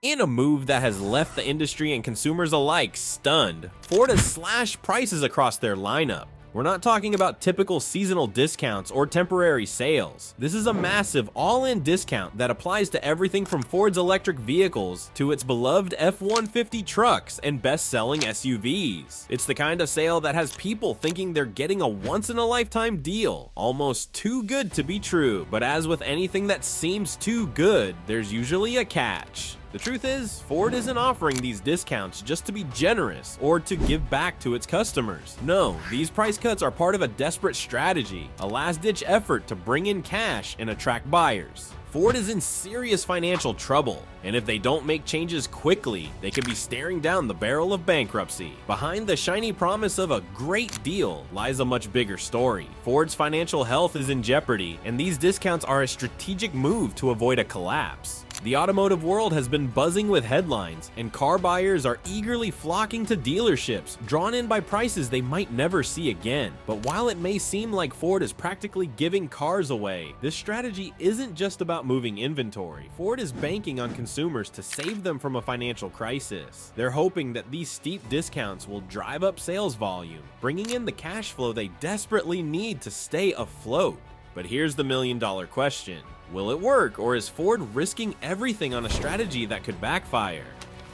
In a move that has left the industry and consumers alike stunned, Ford has slashed prices across their lineup. We're not talking about typical seasonal discounts or temporary sales. This is a massive all-in discount that applies to everything from Ford's electric vehicles to its beloved F-150 trucks and best-selling SUVs. It's the kind of sale that has people thinking they're getting a once-in-a-lifetime deal, almost too good to be true. But as with anything that seems too good, there's usually a catch. The truth is, Ford isn't offering these discounts just to be generous or to give back to its customers. No, these price cuts are part of a desperate strategy, a last-ditch effort to bring in cash and attract buyers. Ford is in serious financial trouble, and if they don't make changes quickly, they could be staring down the barrel of bankruptcy. Behind the shiny promise of a great deal lies a much bigger story. Ford's financial health is in jeopardy, and these discounts are a strategic move to avoid a collapse. The automotive world has been buzzing with headlines, and car buyers are eagerly flocking to dealerships, drawn in by prices they might never see again. But while it may seem like Ford is practically giving cars away, this strategy isn't just about moving inventory. Ford is banking on consumers to save them from a financial crisis. They're hoping that these steep discounts will drive up sales volume, bringing in the cash flow they desperately need to stay afloat. But here's the million-dollar question. Will it work, or is Ford risking everything on a strategy that could backfire?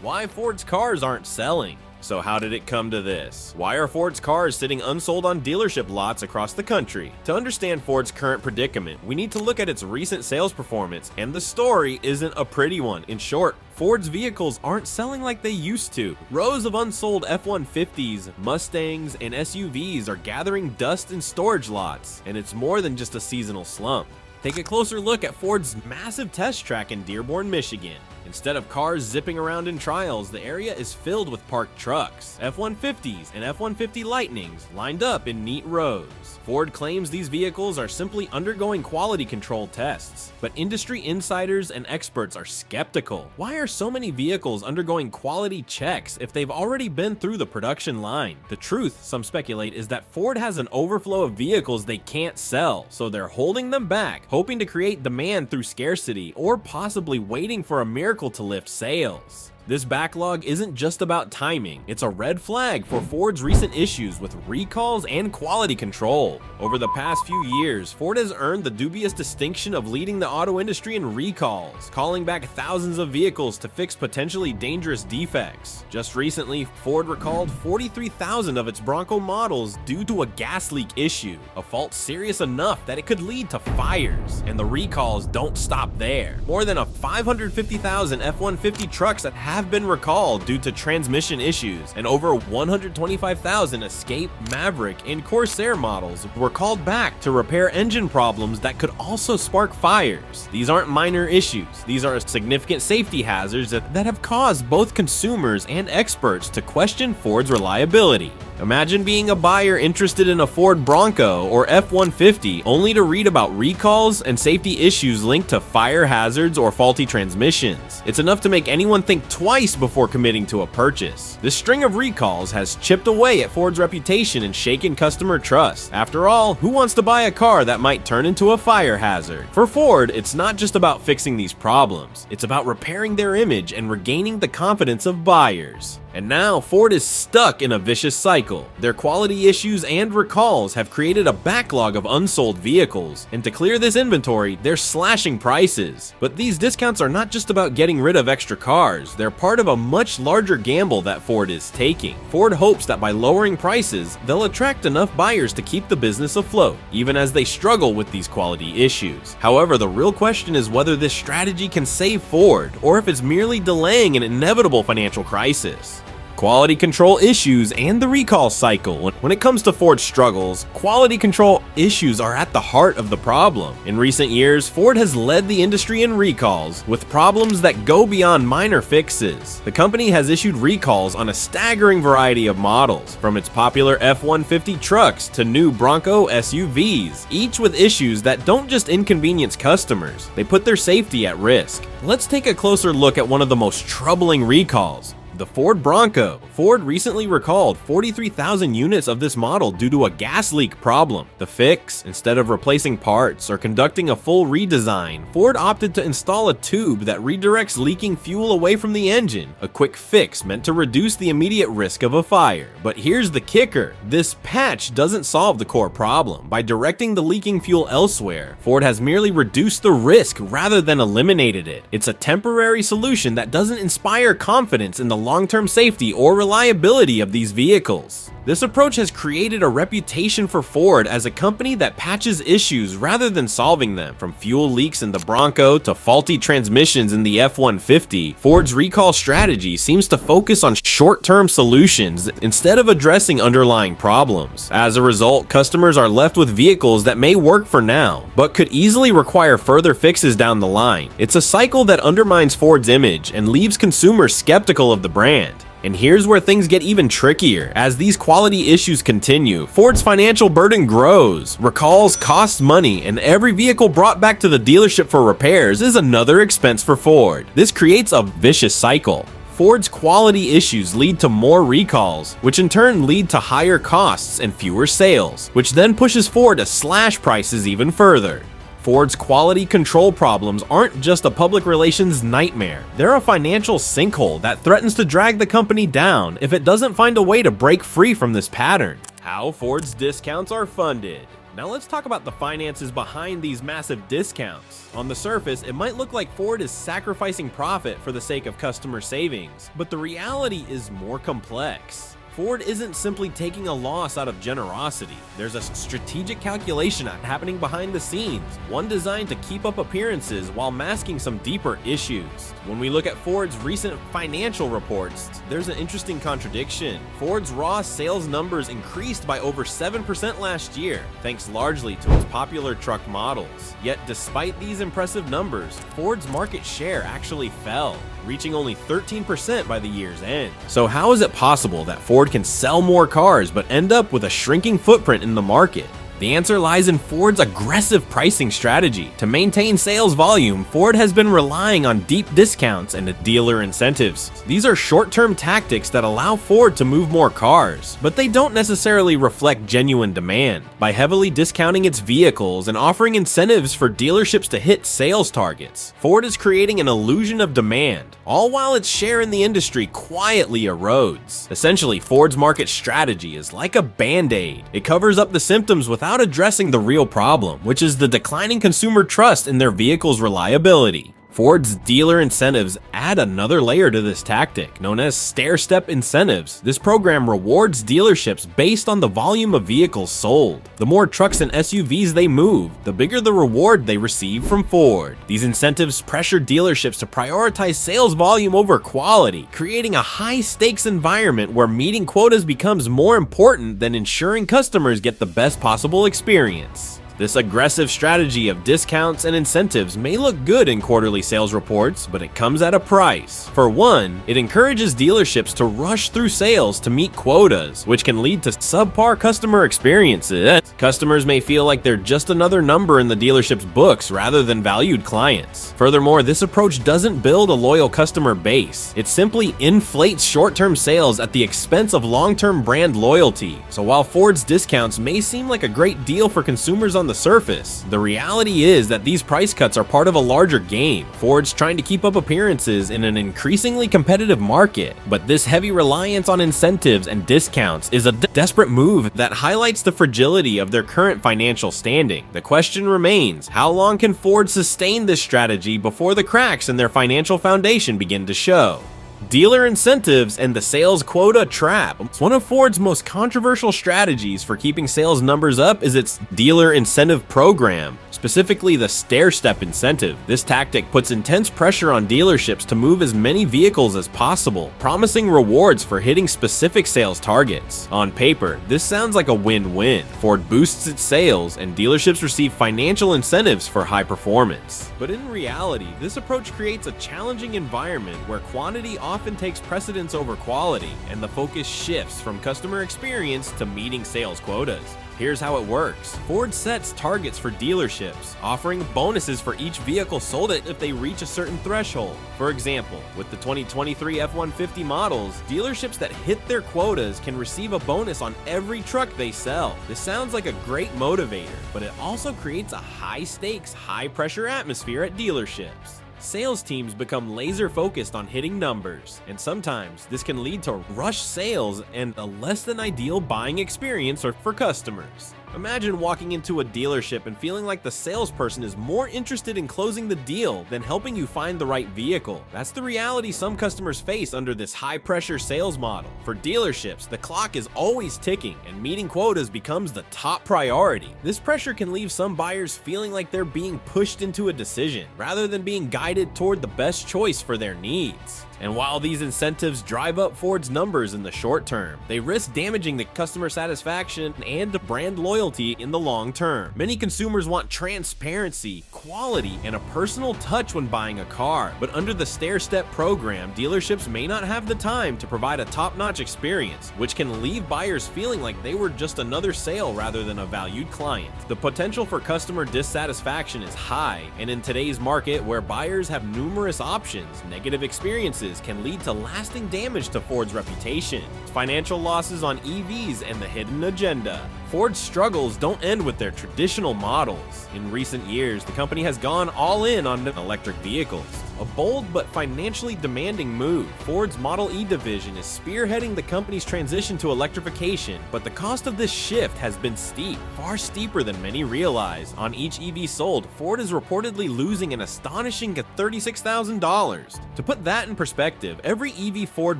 Why Ford's cars aren't selling? So how did it come to this? Why are Ford's cars sitting unsold on dealership lots across the country? To understand Ford's current predicament, we need to look at its recent sales performance, and the story isn't a pretty one. In short, Ford's vehicles aren't selling like they used to. Rows of unsold F-150s, Mustangs, and SUVs are gathering dust in storage lots, and it's more than just a seasonal slump. Take a closer look at Ford's massive test track in Dearborn, Michigan. Instead of cars zipping around in trials, the area is filled with parked trucks, F-150s and F-150 Lightnings lined up in neat rows. Ford claims these vehicles are simply undergoing quality control tests, but industry insiders and experts are skeptical. Why are so many vehicles undergoing quality checks if they've already been through the production line? The truth, some speculate, is that Ford has an overflow of vehicles they can't sell, so they're holding them back, hoping to create demand through scarcity, or possibly waiting for a miracle to lift sales. This backlog isn't just about timing, it's a red flag for Ford's recent issues with recalls and quality control. Over the past few years, Ford has earned the dubious distinction of leading the auto industry in recalls, calling back thousands of vehicles to fix potentially dangerous defects. Just recently, Ford recalled 43,000 of its Bronco models due to a gas leak issue, a fault serious enough that it could lead to fires. And the recalls don't stop there. More than 550,000 F-150 trucks that have been recalled due to transmission issues, and over 125,000 Escape, Maverick, and Corsair models were called back to repair engine problems that could also spark fires. These aren't minor issues, these are significant safety hazards that have caused both consumers and experts to question Ford's reliability. Imagine being a buyer interested in a Ford Bronco or F-150 only to read about recalls and safety issues linked to fire hazards or faulty transmissions. It's enough to make anyone think twice before committing to a purchase. This string of recalls has chipped away at Ford's reputation and shaken customer trust. After all, who wants to buy a car that might turn into a fire hazard? For Ford, it's not just about fixing these problems. It's about repairing their image and regaining the confidence of buyers. And now, Ford is stuck in a vicious cycle. Their quality issues and recalls have created a backlog of unsold vehicles, and to clear this inventory, they're slashing prices. But these discounts are not just about getting rid of extra cars, they're part of a much larger gamble that Ford is taking. Ford hopes that by lowering prices, they'll attract enough buyers to keep the business afloat, even as they struggle with these quality issues. However, the real question is whether this strategy can save Ford, or if it's merely delaying an inevitable financial crisis. Quality control issues and the recall cycle. When it comes to Ford's struggles, quality control issues are at the heart of the problem. In recent years, Ford has led the industry in recalls, with problems that go beyond minor fixes. The company has issued recalls on a staggering variety of models, from its popular F-150 trucks to new Bronco SUVs, each with issues that don't just inconvenience customers, they put their safety at risk. Let's take a closer look at one of the most troubling recalls: The Ford Bronco. Ford recently recalled 43,000 units of this model due to a gas leak problem. The fix, instead of replacing parts or conducting a full redesign, Ford opted to install a tube that redirects leaking fuel away from the engine, a quick fix meant to reduce the immediate risk of a fire. But here's the kicker. This patch doesn't solve the core problem. By directing the leaking fuel elsewhere, Ford has merely reduced the risk rather than eliminated it. It's a temporary solution that doesn't inspire confidence in the long-term safety or reliability of these vehicles. This approach has created a reputation for Ford as a company that patches issues rather than solving them. From fuel leaks in the Bronco to faulty transmissions in the F-150, Ford's recall strategy seems to focus on short-term solutions instead of addressing underlying problems. As a result, customers are left with vehicles that may work for now, but could easily require further fixes down the line. It's a cycle that undermines Ford's image and leaves consumers skeptical of the brand. And here's where things get even trickier. As these quality issues continue, Ford's financial burden grows. Recalls cost money, and every vehicle brought back to the dealership for repairs is another expense for Ford. This creates a vicious cycle. Ford's quality issues lead to more recalls, which in turn lead to higher costs and fewer sales, which then pushes Ford to slash prices even further. Ford's quality control problems aren't just a public relations nightmare. They're a financial sinkhole that threatens to drag the company down if it doesn't find a way to break free from this pattern. How Ford's discounts are funded. Now let's talk about the finances behind these massive discounts. On the surface, it might look like Ford is sacrificing profit for the sake of customer savings, but the reality is more complex. Ford isn't simply taking a loss out of generosity. There's a strategic calculation happening behind the scenes, one designed to keep up appearances while masking some deeper issues. When we look at Ford's recent financial reports, there's an interesting contradiction. Ford's raw sales numbers increased by over 7% last year, thanks largely to its popular truck models. Yet despite these impressive numbers, Ford's market share actually fell, reaching only 13% by the year's end. So how is it possible that Ford can sell more cars but end up with a shrinking footprint in the market? The answer lies in Ford's aggressive pricing strategy. To maintain sales volume, Ford has been relying on deep discounts and dealer incentives. These are short-term tactics that allow Ford to move more cars, but they don't necessarily reflect genuine demand. By heavily discounting its vehicles and offering incentives for dealerships to hit sales targets, Ford is creating an illusion of demand, all while its share in the industry quietly erodes. Essentially, Ford's market strategy is like a band-aid. It covers up the symptoms without addressing the real problem, which is the declining consumer trust in their vehicle's reliability. Ford's dealer incentives add another layer to this tactic, known as stair-step incentives. This program rewards dealerships based on the volume of vehicles sold. The more trucks and SUVs they move, the bigger the reward they receive from Ford. These incentives pressure dealerships to prioritize sales volume over quality, creating a high-stakes environment where meeting quotas becomes more important than ensuring customers get the best possible experience. This aggressive strategy of discounts and incentives may look good in quarterly sales reports, but it comes at a price. For one, it encourages dealerships to rush through sales to meet quotas, which can lead to subpar customer experiences. Customers may feel like they're just another number in the dealership's books rather than valued clients. Furthermore, this approach doesn't build a loyal customer base. It simply inflates short-term sales at the expense of long-term brand loyalty. So while Ford's discounts may seem like a great deal for consumers on the surface, the reality is that these price cuts are part of a larger game. Ford's trying to keep up appearances in an increasingly competitive market, but this heavy reliance on incentives and discounts is a desperate move that highlights the fragility of their current financial standing. The question remains, how long can Ford sustain this strategy before the cracks in their financial foundation begin to show? Dealer incentives and the sales quota trap. One of Ford's most controversial strategies for keeping sales numbers up is its dealer incentive program, specifically the stair-step incentive. This tactic puts intense pressure on dealerships to move as many vehicles as possible, promising rewards for hitting specific sales targets. On paper, this sounds like a win-win. Ford boosts its sales, and dealerships receive financial incentives for high performance. But in reality, this approach creates a challenging environment where quantity often takes precedence over quality, and the focus shifts from customer experience to meeting sales quotas. Here's how it works. Ford sets targets for dealerships, offering bonuses for each vehicle sold if they reach a certain threshold. For example, with the 2023 F-150 models, dealerships that hit their quotas can receive a bonus on every truck they sell. This sounds like a great motivator, but it also creates a high-stakes, high-pressure atmosphere at dealerships. Sales teams become laser focused on hitting numbers, and sometimes this can lead to rush sales and a less than ideal buying experience for customers. Imagine walking into a dealership and feeling like the salesperson is more interested in closing the deal than helping you find the right vehicle. That's the reality some customers face under this high-pressure sales model. For dealerships, the clock is always ticking, and meeting quotas becomes the top priority. This pressure can leave some buyers feeling like they're being pushed into a decision, rather than being guided toward the best choice for their needs. And while these incentives drive up Ford's numbers in the short term, they risk damaging the customer satisfaction and brand loyalty in the long term. Many consumers want transparency, quality, and a personal touch when buying a car, but under the stair-step program, dealerships may not have the time to provide a top-notch experience, which can leave buyers feeling like they were just another sale rather than a valued client. The potential for customer dissatisfaction is high, and in today's market where buyers have numerous options, negative experiences can lead to lasting damage to Ford's reputation, financial losses on EVs, and the hidden agenda. Ford's struggles don't end with their traditional models. In recent years, the company has gone all in on electric vehicles. A bold but financially demanding move, Ford's Model E division is spearheading the company's transition to electrification, but the cost of this shift has been steep, far steeper than many realize. On each EV sold, Ford is reportedly losing an astonishing $36,000. To put that in perspective, every EV Ford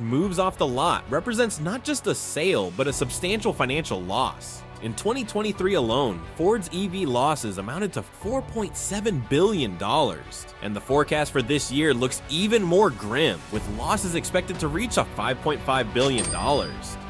moves off the lot represents not just a sale, but a substantial financial loss. In 2023 alone, Ford's EV losses amounted to $4.7 billion, and the forecast for this year looks even more grim, with losses expected to reach $5.5 billion.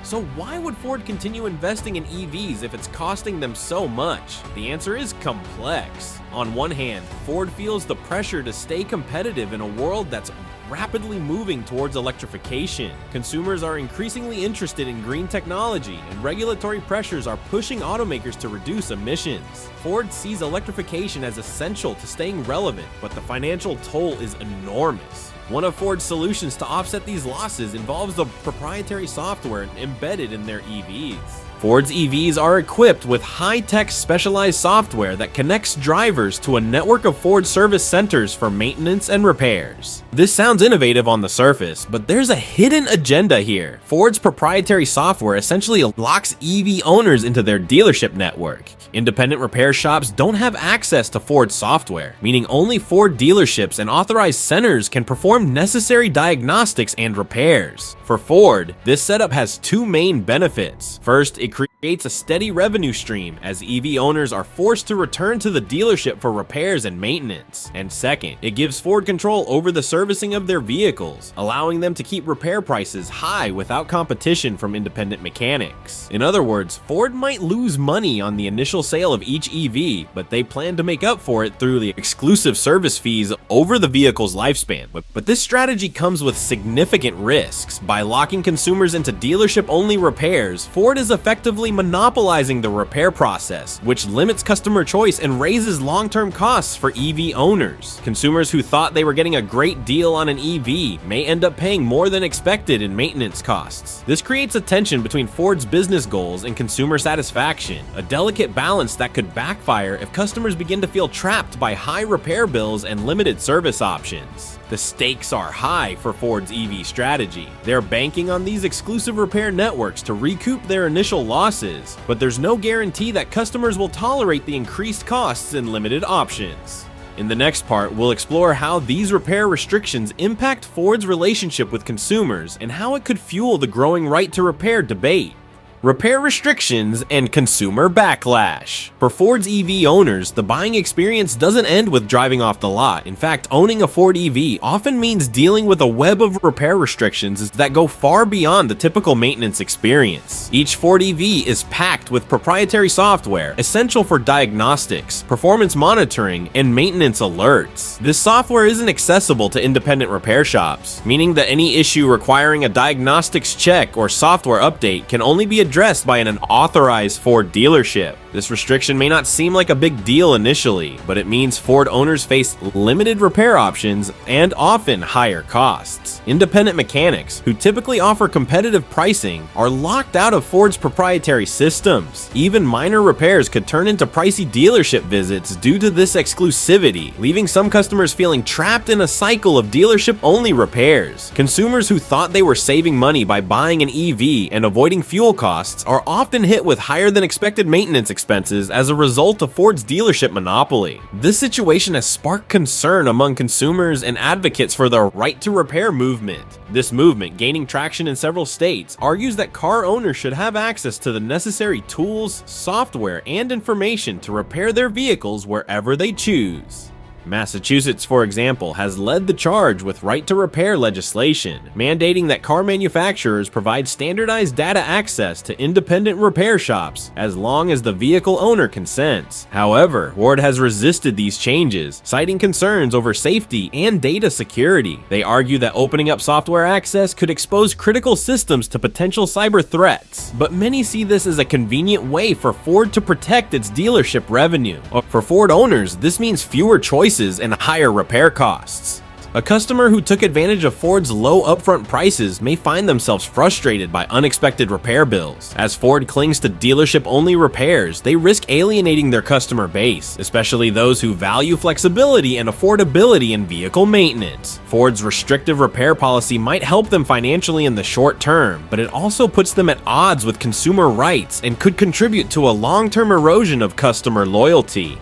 So why would Ford continue investing in EVs if it's costing them so much? The answer is complex. On one hand, Ford feels the pressure to stay competitive in a world that's rapidly moving towards electrification. Consumers are increasingly interested in green technology, and regulatory pressures are pushing automakers to reduce emissions. Ford sees electrification as essential to staying relevant, but the financial toll is enormous. One of Ford's solutions to offset these losses involves the proprietary software embedded in their EVs. Ford's EVs are equipped with high-tech specialized software that connects drivers to a network of Ford service centers for maintenance and repairs. This sounds innovative on the surface, but there's a hidden agenda here. Ford's proprietary software essentially locks EV owners into their dealership network. Independent repair shops don't have access to Ford software, meaning only Ford dealerships and authorized centers can perform necessary diagnostics and repairs. For Ford, this setup has two main benefits. First, it creates a steady revenue stream as EV owners are forced to return to the dealership for repairs and maintenance. And second, it gives Ford control over the servicing of their vehicles, allowing them to keep repair prices high without competition from independent mechanics. In other words, Ford might lose money on the initial sale of each EV, but they plan to make up for it through the exclusive service fees over the vehicle's lifespan. But this strategy comes with significant risks. By locking consumers into dealership-only repairs, Ford is effectively monopolizing the repair process, which limits customer choice and raises long-term costs for EV owners. Consumers who thought they were getting a great deal on an EV may end up paying more than expected in maintenance costs. This creates a tension between Ford's business goals and consumer satisfaction, a delicate balance that could backfire if customers begin to feel trapped by high repair bills and limited service options. The stakes are high for Ford's EV strategy. They're banking on these exclusive repair networks to recoup their initial losses, but there's no guarantee that customers will tolerate the increased costs and limited options. In the next part, we'll explore how these repair restrictions impact Ford's relationship with consumers and how it could fuel the growing right to repair debate. Repair restrictions and consumer backlash. For Ford's EV owners, the buying experience doesn't end with driving off the lot. In fact, owning a Ford EV often means dealing with a web of repair restrictions that go far beyond the typical maintenance experience. Each Ford EV is packed with proprietary software essential for diagnostics, performance monitoring, and maintenance alerts. This software isn't accessible to independent repair shops, meaning that any issue requiring a diagnostics check or software update can only be addressed by an authorized Ford dealership. This restriction may not seem like a big deal initially, but it means Ford owners face limited repair options and often higher costs. Independent mechanics, who typically offer competitive pricing, are locked out of Ford's proprietary systems. Even minor repairs could turn into pricey dealership visits due to this exclusivity, leaving some customers feeling trapped in a cycle of dealership-only repairs. Consumers who thought they were saving money by buying an EV and avoiding fuel costs are often hit with higher than expected maintenance expenses as a result of Ford's dealership monopoly. This situation has sparked concern among consumers and advocates for the right to repair movement. This movement, gaining traction in several states, argues that car owners should have access to the necessary tools, software, and information to repair their vehicles wherever they choose. Massachusetts, for example, has led the charge with right-to-repair legislation, mandating that car manufacturers provide standardized data access to independent repair shops as long as the vehicle owner consents. However, Ford has resisted these changes, citing concerns over safety and data security. They argue that opening up software access could expose critical systems to potential cyber threats, but many see this as a convenient way for Ford to protect its dealership revenue. For Ford owners, this means fewer choices and higher repair costs. A customer who took advantage of Ford's low upfront prices may find themselves frustrated by unexpected repair bills. As Ford clings to dealership-only repairs, they risk alienating their customer base, especially those who value flexibility and affordability in vehicle maintenance. Ford's restrictive repair policy might help them financially in the short term, but it also puts them at odds with consumer rights and could contribute to a long-term erosion of customer loyalty.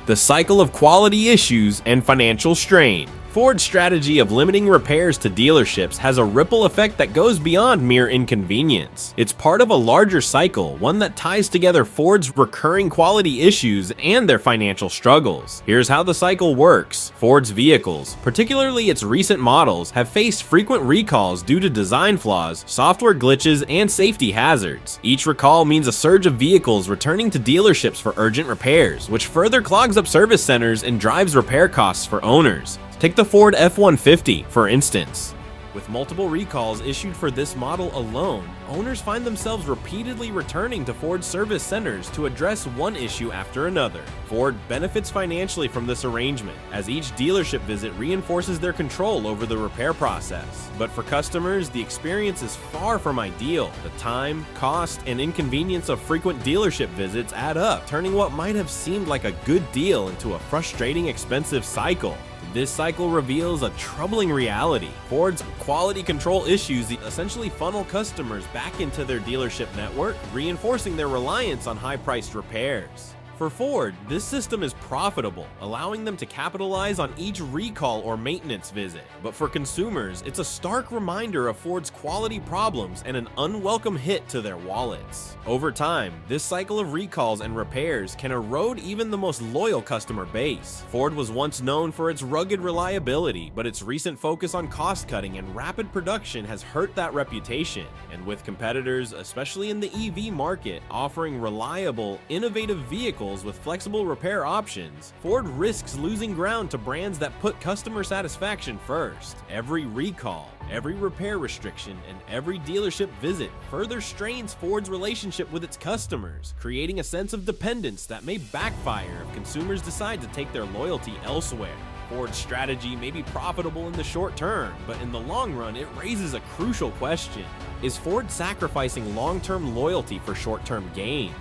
The cycle of quality issues and financial strain. Ford's strategy of limiting repairs to dealerships has a ripple effect that goes beyond mere inconvenience. It's part of a larger cycle, one that ties together Ford's recurring quality issues and their financial struggles. Here's how the cycle works. Ford's vehicles, particularly its recent models, have faced frequent recalls due to design flaws, software glitches, and safety hazards. Each recall means a surge of vehicles returning to dealerships for urgent repairs, which further clogs up service centers and drives repair costs for owners. Take the Ford F-150, for instance. With multiple recalls issued for this model alone, owners find themselves repeatedly returning to Ford service centers to address one issue after another. Ford benefits financially from this arrangement, as each dealership visit reinforces their control over the repair process. But for customers, the experience is far from ideal. The time, cost, and inconvenience of frequent dealership visits add up, turning what might have seemed like a good deal into a frustrating, expensive cycle. This cycle reveals a troubling reality. Ford's quality control issues essentially funnel customers back into their dealership network, reinforcing their reliance on high-priced repairs. For Ford, this system is profitable, allowing them to capitalize on each recall or maintenance visit. But for consumers, it's a stark reminder of Ford's quality problems and an unwelcome hit to their wallets. Over time, this cycle of recalls and repairs can erode even the most loyal customer base. Ford was once known for its rugged reliability, but its recent focus on cost-cutting and rapid production has hurt that reputation. And with competitors, especially in the EV market, offering reliable, innovative vehicles with flexible repair options, Ford risks losing ground to brands that put customer satisfaction first. Every recall, every repair restriction, and every dealership visit further strains Ford's relationship with its customers, creating a sense of dependence that may backfire if consumers decide to take their loyalty elsewhere. Ford's strategy may be profitable in the short term, but in the long run, it raises a crucial question. Is Ford sacrificing long-term loyalty for short-term gains?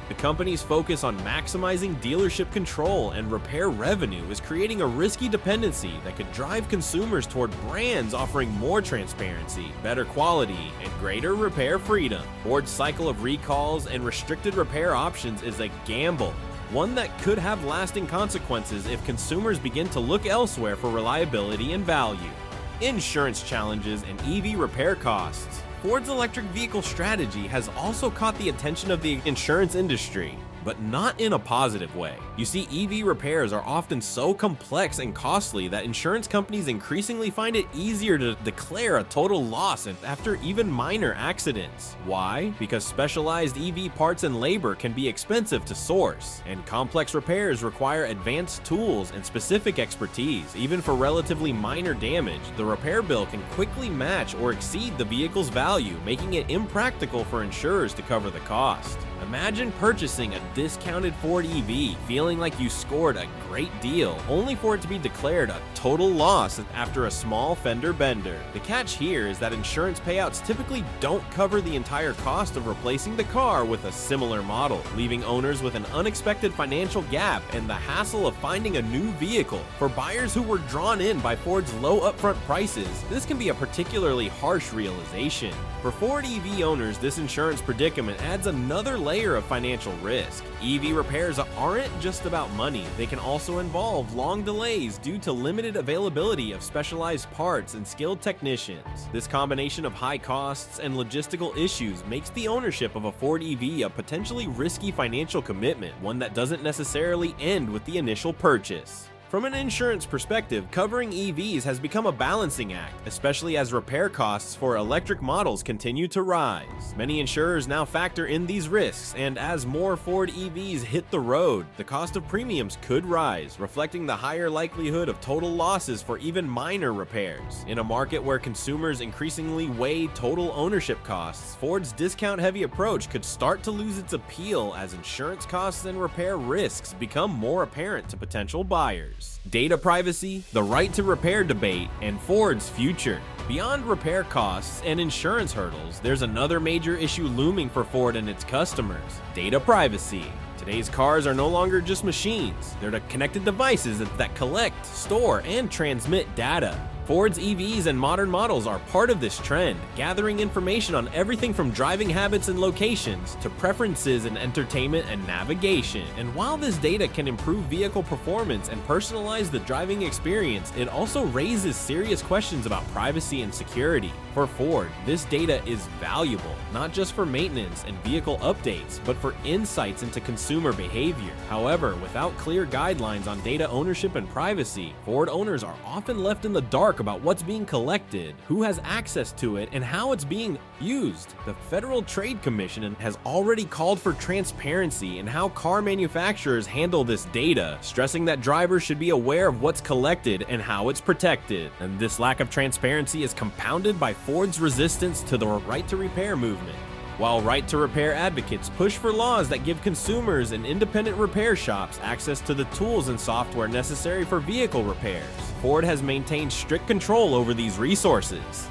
The company's focus on maximizing dealership control and repair revenue is creating a risky dependency that could drive consumers toward brands offering more transparency, better quality, and greater repair freedom. Ford's cycle of recalls and restricted repair options is a gamble, one that could have lasting consequences if consumers begin to look elsewhere for reliability and value. Insurance challenges and EV repair costs. Ford's electric vehicle strategy has also caught the attention of the insurance industry, but not in a positive way. You see, EV repairs are often so complex and costly that insurance companies increasingly find it easier to declare a total loss after even minor accidents. Why? Because specialized EV parts and labor can be expensive to source, and complex repairs require advanced tools and specific expertise. Even for relatively minor damage, the repair bill can quickly match or exceed the vehicle's value, making it impractical for insurers to cover the cost. Imagine purchasing a discounted Ford EV, feeling like you scored a great deal, only for it to be declared a total loss after a small fender bender. The catch here is that insurance payouts typically don't cover the entire cost of replacing the car with a similar model, leaving owners with an unexpected financial gap and the hassle of finding a new vehicle. For buyers who were drawn in by Ford's low upfront prices, this can be a particularly harsh realization. For Ford EV owners, this insurance predicament adds another layer of financial risk. EV repairs aren't just about money, they can also involve long delays due to limited availability of specialized parts and skilled technicians. This combination of high costs and logistical issues makes the ownership of a Ford EV a potentially risky financial commitment, one that doesn't necessarily end with the initial purchase. From an insurance perspective, covering EVs has become a balancing act, especially as repair costs for electric models continue to rise. Many insurers now factor in these risks, and as more Ford EVs hit the road, the cost of premiums could rise, reflecting the higher likelihood of total losses for even minor repairs. In a market where consumers increasingly weigh total ownership costs, Ford's discount-heavy approach could start to lose its appeal as insurance costs and repair risks become more apparent to potential buyers. Data privacy, the right to repair debate, and Ford's future. Beyond repair costs and insurance hurdles, there's another major issue looming for Ford and its customers: data privacy. Today's cars are no longer just machines, they're the connected devices that collect, store, and transmit data. Ford's EVs and modern models are part of this trend, gathering information on everything from driving habits and locations to preferences in entertainment and navigation. And while this data can improve vehicle performance and personalize the driving experience, it also raises serious questions about privacy and security. For Ford, this data is valuable, not just for maintenance and vehicle updates, but for insights into consumer behavior. However, without clear guidelines on data ownership and privacy, Ford owners are often left in the dark about what's being collected, who has access to it, and how it's being used. The Federal Trade Commission has already called for transparency in how car manufacturers handle this data, stressing that drivers should be aware of what's collected and how it's protected. And this lack of transparency is compounded by Ford's resistance to the right to repair movement. While right to repair advocates push for laws that give consumers and independent repair shops access to the tools and software necessary for vehicle repairs, Ford has maintained strict control over these resources.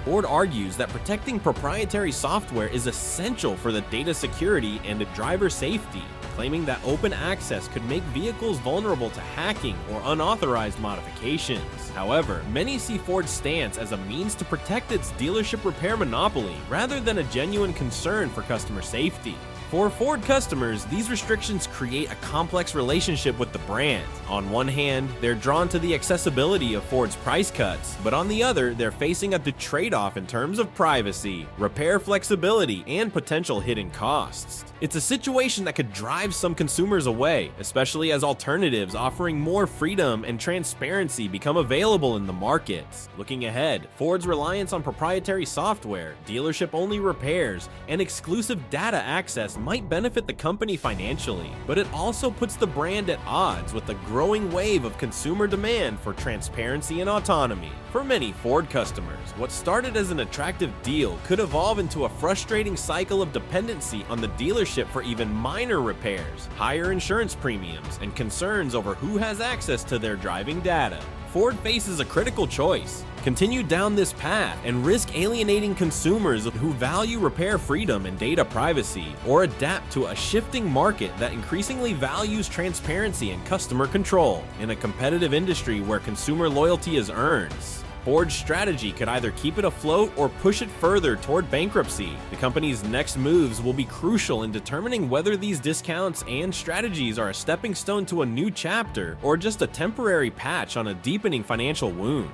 Ford argues that protecting proprietary software is essential for the data security and driver safety, claiming that open access could make vehicles vulnerable to hacking or unauthorized modifications. However, many see Ford's stance as a means to protect its dealership repair monopoly rather than a genuine concern for customer safety. For Ford customers, these restrictions create a complex relationship with the brand. On one hand, they're drawn to the accessibility of Ford's price cuts, but on the other, they're facing a trade-off in terms of privacy, repair flexibility, and potential hidden costs. It's a situation that could drive some consumers away, especially as alternatives offering more freedom and transparency become available in the market. Looking ahead, Ford's reliance on proprietary software, dealership-only repairs, and exclusive data access might benefit the company financially, but it also puts the brand at odds with the growing wave of consumer demand for transparency and autonomy. For many Ford customers, what started as an attractive deal could evolve into a frustrating cycle of dependency on the dealership for even minor repairs, higher insurance premiums, and concerns over who has access to their driving data. Ford faces a critical choice: continue down this path and risk alienating consumers who value repair freedom and data privacy, or adapt to a shifting market that increasingly values transparency and customer control. In a competitive industry where consumer loyalty is earned, Ford's strategy could either keep it afloat or push it further toward bankruptcy. The company's next moves will be crucial in determining whether these discounts and strategies are a stepping stone to a new chapter or just a temporary patch on a deepening financial wound.